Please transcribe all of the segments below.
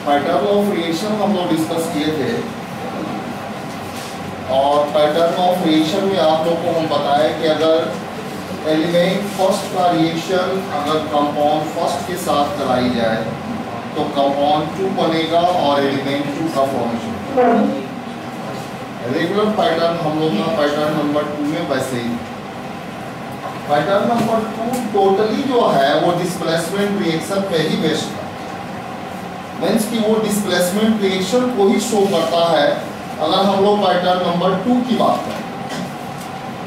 Pattern of reaction हम लोग discuss किए थे, और पैटर्न ऑफ रिएक्शन में आप लोग को हम बताया कि अगर एलिमेंट फर्स्ट का रिएक्शन अगर कंपाउंड फर्स्ट के साथ कराई जाए तो कंपाउंड 2 बनेगा और एलिमेंट 2 का फॉर्मेशन। रेगुलर पैटर्न हम लोग का पैटर्न नंबर 2 में वैसे ही। पैटर्न नंबर 2 टोटली जो है वो डिस्प्लेसमेंट रिएक्शन पे ही बेस्ड है, मीन्स कि वो डिस्प्लेसमेंट रिएक्शन को ही शो करता है अगर हम लोग पैटर्न नंबर 2 की बात करें,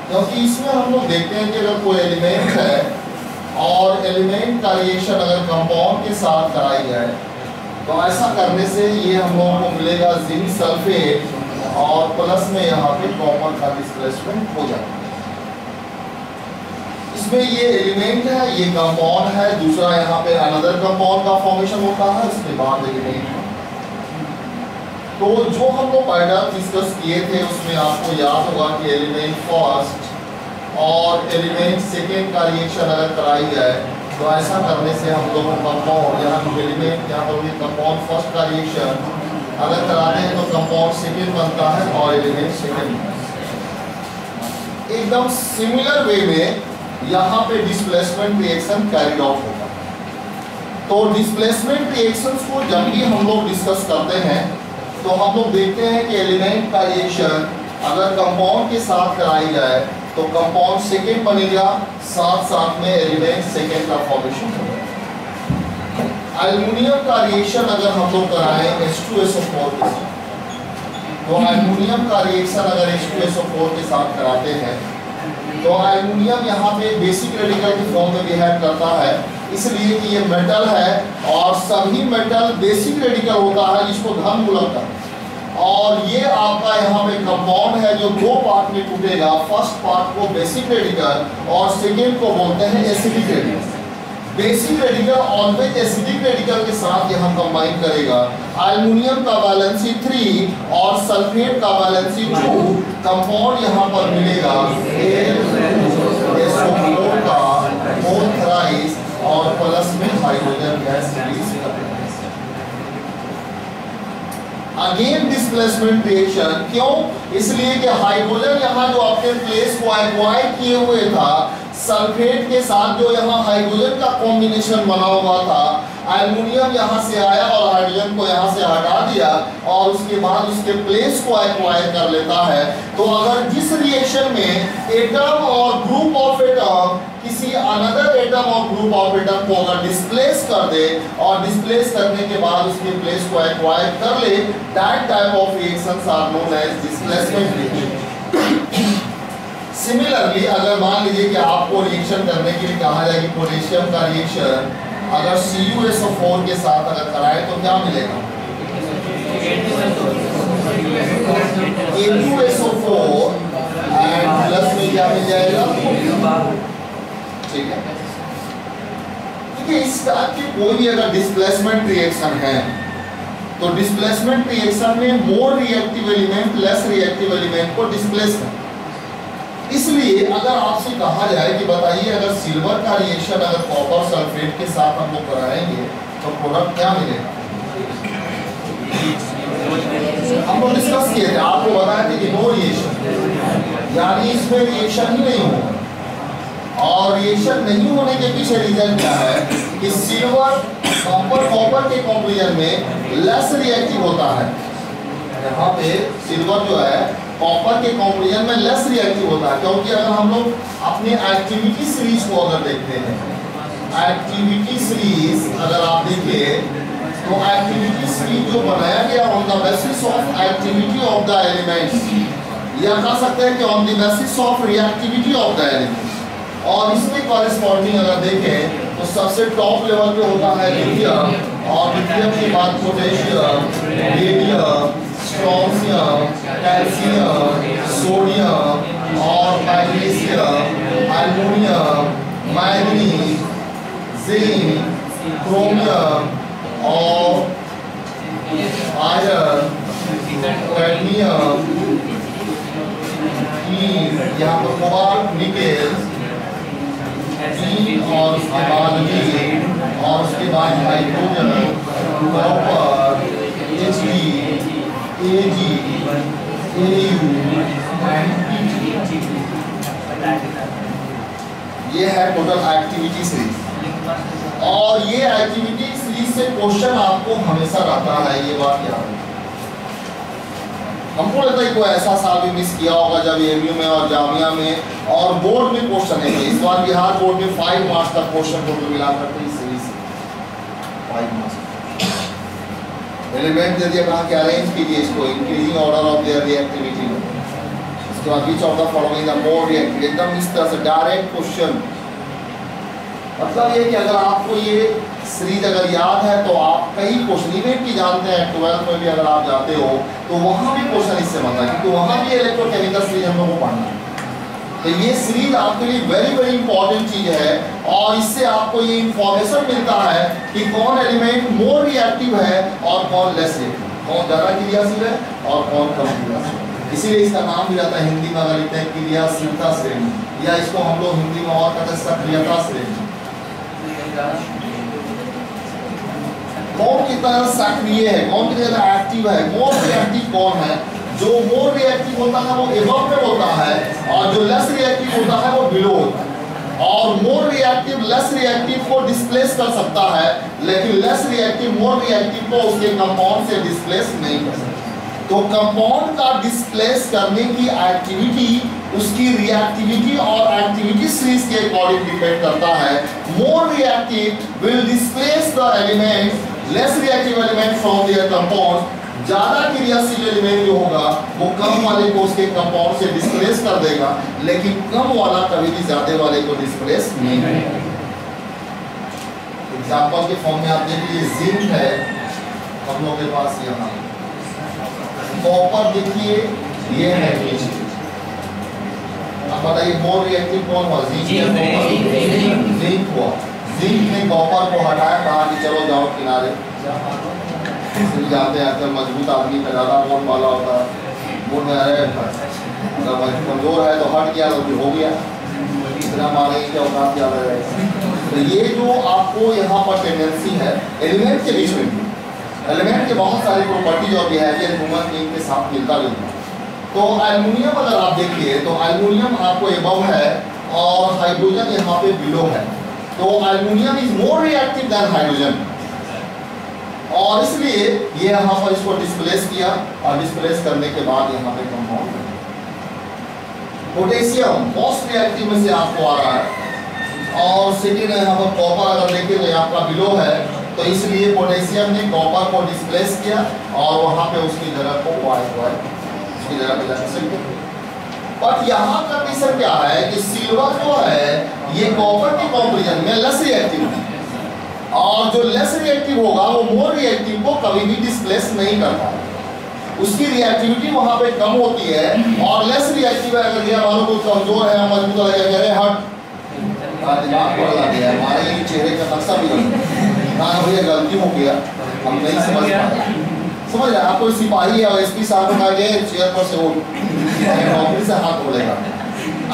क्योंकि इसमें हम लोग देखते हैं कि अगर कोई एलिमेंट है और एलिमेंट का रिएक्शन अगर कंपाउंड के साथ कराई जाए तो ऐसा करने से ये हम लोगों को मिलेगा जिंक सल्फेट, और प्लस में यहाँ पे कॉपर का डिस्प्लेसमेंट हो जाएगा। इसमें ये एलिमेंट है, ये कंपाउंड है, दूसरा यहाँ पे अनदर कंपाउंड का फॉर्मेशन होता है, उसके बाद एलिमेंट। तो जो हम लोग पैटर्न डिस्कस किए थे उसमें आपको याद होगा कि एलिमेंट फर्स्ट और एलिमेंट सेकेंड का रिएक्शन अगर कराई जाए तो ऐसा करने से हम लोग कंपाउंड, यहाँ एलिमेंट यहाँ पर कंपाउंड फर्स्ट का रिएक्शन अगर कराते हैं तो कंपाउंड सेकेंड बनता है और एलिमेंट सेकेंड। एकदम सिमिलर वे में यहाँ पे डिस्प्लेसमेंट रिएक्शन कैरिड आउट होगा। तो डिस्प्लेसमेंट रिएक्शंस को जब भी हम लोग डिस्कस करते हैं तो हम लोग देखते हैं कि एलिमेंट का रिएक्शन अगर कंपाउंड के साथ कराई जाए तो कंपाउंड सेकेंड बनेगा, साथ साथ में एलिमेंट सेकेंड का फॉर्मेशन होगा। एल्युमिनियम का रिएक्शन अगर हम लोग कराएं H2SO4 के साथ, तो एल्युमिनियम का रिएक्शन अगर H2SO4 के साथ कराते हैं तो एल्युमिनियम यहाँ पे बेसिक रेडिकल के फॉर्म में बिहेव करता है, इसलिए कि ये मेटल है और सभी मेटल बेसिक रेडिकल होता है जिसको धन मूलक है, और ये आपका यहाँ पे कंपाउंड है जो 2 पार्ट में टूटेगा। फर्स्ट पार्ट को बेसिक रेडिकल और सेकेंड को बोलते हैं acidic radical. Basic radical always acidic radical के साथ यहाँ कंबाइन करेगा। एल्युमिनियम का वैलेंसी 3 और सल्फेट का वैलेंसी 2, कंपाउंड यहाँ पर मिलेगा SO4 का 4 थ्राइस और प्लस में हाइड्रोजन गैस रिलीज करते हैं। अगेन डिस्प्लेसमेंट रिएक्शन, क्यों? इसलिए कि हाइड्रोजन यहाँ जो अपने प्लेस को एक्वायर किए हुए था सल्फेट के साथ, जो यहाँ हाइड्रोजन का कॉम्बिनेशन बना हुआ था, एल्युमिनियम यहाँ से आया और हाइड्रोजन को यहाँ से हटा दिया और उसके बाद उसके प्लेस को एक्वायर कर लेता है। तो अगर जिस रिएक्शन में एटम और ग्रुप ऑफ एटम किसी अनदर एटम और ग्रुप ऑफ एटम को अगर डिस्प्लेस कर दे और डिस्प्लेस करने के बाद उसके प्लेस को एक्वायर कर ले, that type of reactions are known as displacement reaction. Similarly अगर मान लीजिए कि आपको रिएक्शन करने के लिए कहा जाए कि पोटेशियम का रिएक्शन अगर CuSO4 के साथ अगर कराए तो क्या मिलेगा? A2SO4 एंड प्लस में क्या मिल जाएगा? ठीक है। देखिए इस टाइप की कोई भी अगर डिस्प्लेसमेंट रिएक्शन है तो डिस्प्लेसमेंट रिएक्शन में more reactive element less reactive element को डिस्प्लेस करता है। इसलिए अगर आपसे कहा जाए कि बताइए अगर सिल्वर का रिएक्शन अगर कॉपर सल्फेट के साथ हम लोग कराएंगे तो प्रोडक्ट क्या मिलेगा? हम लोग डिस्कस किए थे, आपको बताया था कि नो रिएक्शन, यानी इसमें रिएक्शन ही नहीं होगा। और रिएक्शन नहीं होने के पीछे रीजन क्या है कि सिल्वर कॉपर के कंपैरिजन में लेस रिएक्टिव होता है। यहाँ पे सिल्वर जो है कॉपर के कंपैरिजन में लेस रिएक्टिव होता है, क्योंकि अगर हम लोग अपने एक्टिविटी सीरीज को अगर देखते हैं, एक्टिविटी सीरीज अगर आप देखें तो एक्टिविटी सीरीज जो बनाया गया on the basis of activity of the elements, या कह सकते हैं कि on the basis of reactivity of the elements, और इसमें कॉरेस्पॉन्डिंग अगर देखें तो सबसे टॉप लेवल पे होता है लिथियम, और लिथियम के बाद potassium, radium, strontium, calcium, sodium और magnesium, aluminium, manganese, zinc, chromium और आयरन, कैडमियम, यहाँ पर कोबाल्ट, निकेल, और उसके बाद लीड, और उसके बाद hydrogen, copper, Hg, Ag, Au and Pg। ये है टोटल एक्टिविटी सीरीज, और ये एक्टिविटी सीरीज से क्वेश्चन आपको हमेशा रहता है, ये बात याद है। हमको लगता है कोई ऐसा साल भी मिस किया होगा जब एमयू में और जामिया में और बोर्ड में क्वेश्चन है। इस बार बिहार बोर्ड में 5 मार्क्स का क्वेश्चन टोटल मिला करते इस सीरीज से 5 मार्क्स। एलिमेंट दे दिया, कहा कि अरेंज कीजिए इसको increasing order of their reactivity में। इसके बाद which of the following the more reactive, एकदम इस तरह से डायरेक्ट क्वेश्चन। मतलब ये कि अगर आपको ये सीरीज अगर याद है तो आप कई क्वेश्चन इवेंट की जानते हैं, 12th में भी अगर आप जाते हो तो वहाँ भी क्वेश्चन इससे बनता है, क्योंकि वहाँ भी इलेक्ट्रोकेमिकल सीरीज हम लोग को पढ़ना है। तो ये सीरीज आपके लिए वेरी वेरी इंपॉर्टेंट चीज है, और इससे आपको ये इंफॉर्मेशन मिलता है कि कौन एलिमेंट मोर रिएक्टिव है और कौन लेस रिएक्टिव, कौन ज़्यादा क्रियाशील है और कौन कम क्रियाशील है। इसीलिए इसका नाम भी रहता है हिंदी में अगर लिखते हैं क्रियाशीलता श्रेणी, या इसको हम लोग हिंदी में और कहते हैं सक्रियता श्रेणी। कौन कितना सक्रिय है, कौन कितना ज्यादा एक्टिव है, मोर रिएक्टिव कौन है। जो मोर रिएक्टिव होता है वो एबव में होता है, और जो लेस रिएक्टिव होता है वो बिलो होता है। और मोर रिएक्टिव लेस रिएक्टिव को डिस्प्लेस कर सकता है, लेकिन लेस रिएक्टिव मोर रिएक्टिव को उसके कंपाउंड से डिस्प्लेस नहीं कर सकता। तो कंपाउंड का डिस्प्लेस करने की एक्टिविटी उसकी रिएक्टिविटी और एक्टिविटी सीरीज के अकॉर्डिंग डिपेंड करता है। More reactive will displace the element, less reactive element from there compound. ज्यादा क्रियाशील एलिमेंट जो होगा वो कम वाले को उसके कंपाउंड से डिस्प्लेस कर देगा, लेकिन कम वाला कभी भी ज्यादा वाले को डिस्प्लेस नहीं करेगा। एग्जांपल के फॉर्म में आप देखिए जिंक है हम लोग के पास, यहाँ कॉपर देखिए ये है नीचे। अब बताइए मोर रिएक्टिव कौन हुआ, जिंक या कॉपर? जिंक हुआ। जिंक ने कॉपर को हटाया, कहा कि चलो जाओ किनारे। जानते हैं मजबूत आदमी का ज़्यादा मोड़ वाला होता है, मोड़ में अरे अगर कमजोर है तो हट गया तो फिर हो गया, इतना मारेंगे क्या औकात ज़्यादा रहेगा। तो ये जो आपको यहाँ पर टेंडेंसी है एलिमेंट के बीच में, एलिमेंट के बहुत सारी प्रॉपर्टीज और बिहेवियर ह्यूमन बीइंग के साथ मिलता जुलता है। तो एल्युमिनियम अगर आप देखिए तो एल्युमिनियम आपको एबव है और हाइड्रोजन यहाँ पे बिलो है। तो aluminium is more reactive than hydrogen, और इसलिए ये यहाँ पर इसको डिस्प्लेस किया, और डिस्प्लेस करने के बाद यहाँ पे कंपाउंड पोटेशियम मोस्ट रिएक्टिव में से आपको आ रहा है, और सेकेंड यहाँ पर कॉपर अगर देखिए तो आपका बिलो है, तो इसलिए पोटेशियम ने कॉपर को डिस्प्लेस किया और वहाँ पे उसकी जगह को उसकी जगह पे लगा सकते। बट यहाँ कंडीशन क्या है कि सिल्वर जो है ये कॉपर के कंपैरिजन में लेस रिएक्टिव है, और जो लेस रिएक्टिव होगा वो मोर रिएक्टिव को कभी भी डिस्प्लेस नहीं करता, उसकी रिएक्टिविटी वहाँ पे कम होती है। और लेस रिएक्टिव है, अगर यह मानो कोई कमजोर है मजबूत है, अरे हट दिमाग बदला गया, हमारे चेहरे का नक्शा भी हाँ भैया गलती हो गया, हम नहीं समझ पाए। समझ रहे आपको सिपाही है और एसपी साहब का चेयर पर से वो नौकरी से हाथ बोलेगा,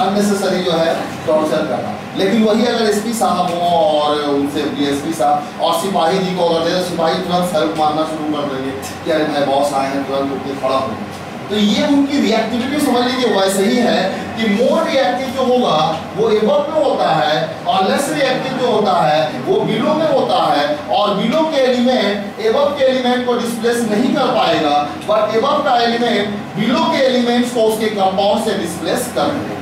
अननेसेसरी जो है टॉर्चर करना। लेकिन वही अगर एसपी साहब हो और उनसे डीएसपी साहब और सिपाही जी को अगर दे, सिपाही तुरंत हेल्प मारना शुरू कर देंगे कि अरे भाई बॉस आए हैं, तुरंत उठ के खड़ा हो। तो ये उनकी रिएक्टिविटी समझ लीजिए वैसे ही है कि मोर रिएक्टिव जो होगा वो एबव में होता है और लेस रिएक्टिव जो होता है वो बिलो में होता है, और बिलो के एलिमेंट एबव के एलिमेंट को डिस्प्लेस नहीं कर पाएगा, बट एबव का एलिमेंट बिलो के एलिमेंट्स को उसके कंपाउंड से डिस्प्लेस कर देगा।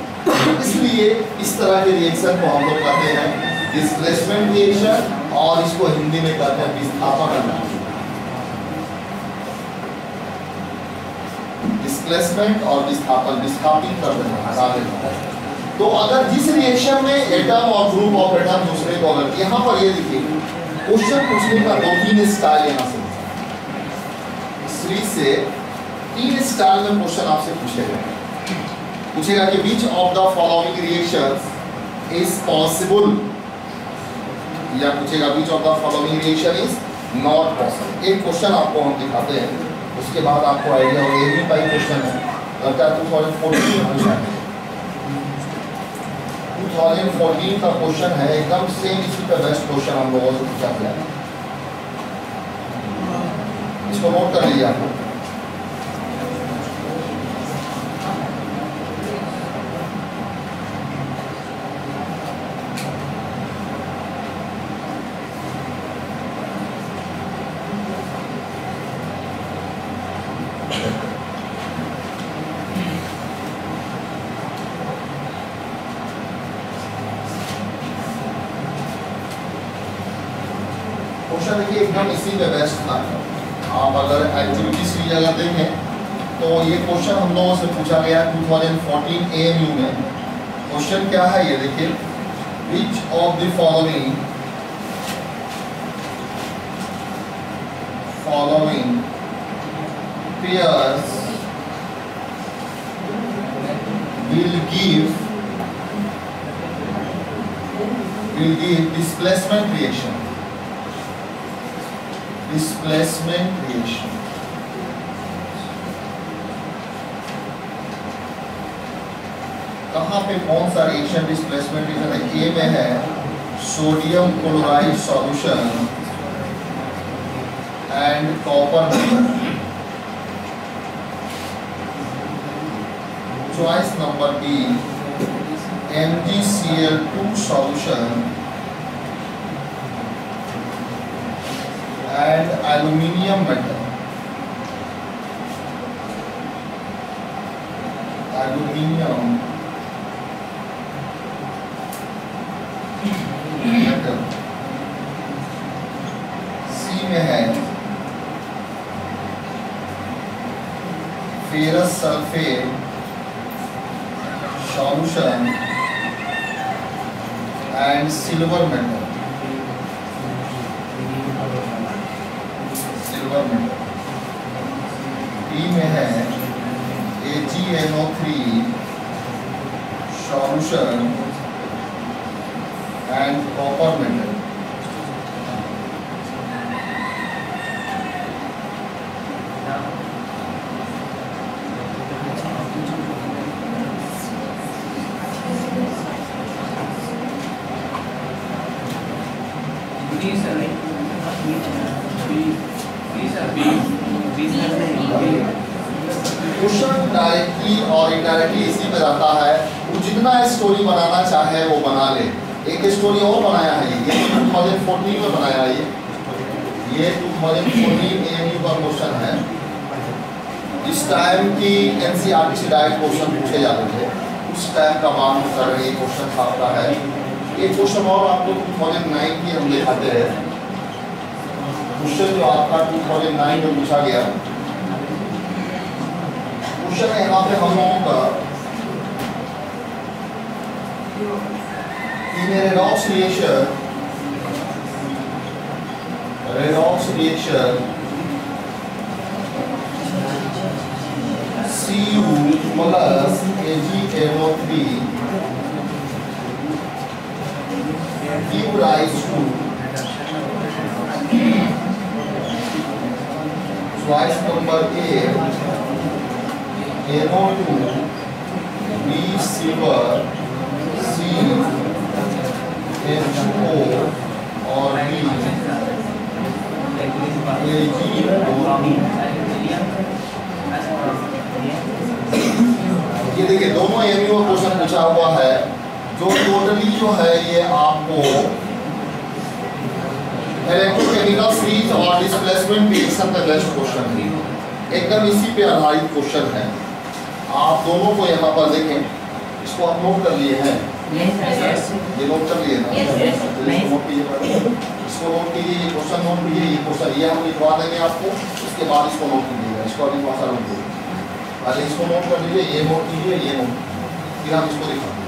इसलिए इस तरह के रिएक्शन को हम लोग कहते हैं डिस्प्लेसमेंट रिएक्शन, और इसको हिंदी में कहते हैं विस्थापन। डिस्प्लेसमेंट और विस्थापन, विस्थापित कर देना, हटा देना। तो अगर जिस रिएक्शन में एटम और ग्रुप ऑफ एटम दूसरे को अगर यहाँ पर ये देखिए क्वेश्चन पूछने का 2-3 स्टाइल यहाँ से सीरीज से 3 स्टाइल में क्वेश्चन आपसे पूछेगा कि which of the following reactions is possible, या पूछेगा which of the following reaction is not possible. एक क्वेश्चन आपको हम दिखाते हैं, उसके बाद आपको आइडिया होगा। ये भी कई क्वेश्चन है, लगता है 2014 में पूछा है, 2014 का क्वेश्चन है, एकदम सेम इसी का बेस्ट क्वेश्चन हम लोगों से पूछा गया। इसको नोट कर लीजिए आपको। क्वेश्चन देखिए एकदम इसी पे बेस्ट था। आप अगर एक्टिविटीज की जगह देखें तो ये क्वेश्चन हम लोगों से पूछा गया 2014 AMU में। क्वेश्चन क्या है ये देखिए, which of the following pairs will give displacement reaction, displacement reaction। कहाँ पे कौन सा रिएक्शन डिस्प्लेसमेंट रिएक्शन है? ए में है sodium chloride solution and copper. Choice number B MgCl2 solution and aluminium metal, aluminium metal। C में है ferrous sulphate solution and silver metal, silver metal। D में है AgNO3 solution and copper metal। Question directly और indirectly इसी पे जाता है, वो जितना स्टोरी बनाना चाहे वो बना ले। एक स्टोरी और बनाया है ये 2014 में बनाया है ये 2014 AMU का क्वेश्चन है। इस टाइम की NCERT से डायरेक्ट क्वेश्चन पूछे जाते थे, उस टाइम का बात कर रहे हैं। क्वेश्चन आपका है एक क्वेश्चन और आपको 2009 की हम दिखाते हैं। क्वेश्चन जो आपका 2009 में पूछा गया क्वेश्चन है, यहाँ पे हम लोगों का redox reaction Cu plus AgNO3 give rise to choice number A NO2 B silver C H2O और B AgO2। ये देखिए दोनों एमयू का क्वेश्चन पूछा हुआ है, जो टोटली जो है ये आपको इलेक्ट्रोकेमिकल सीरीज और डिस्प्लेसमेंट रिएक्शन का बेस्ट क्वेश्चन है, एकदम इसी पे आधारित क्वेश्चन है। आप दोनों को यहाँ पर देखें, इसको आप नोट कर लिए हैं, ये नोट कर लिए ना, इसको नोट कीजिए, इसको नोट कीजिए, ये क्वेश्चन नोट कीजिए, ये क्वेश्चन ये हम लिखवा देंगे आपको, इसके बाद इसको नोट कीजिएगा, इसको अभी थोड़ा सा नोट कीजिए, पहले इसको नोट कर लीजिए, ये नोट कीजिए, ये नोट, फिर हम इसको दिखाएंगे।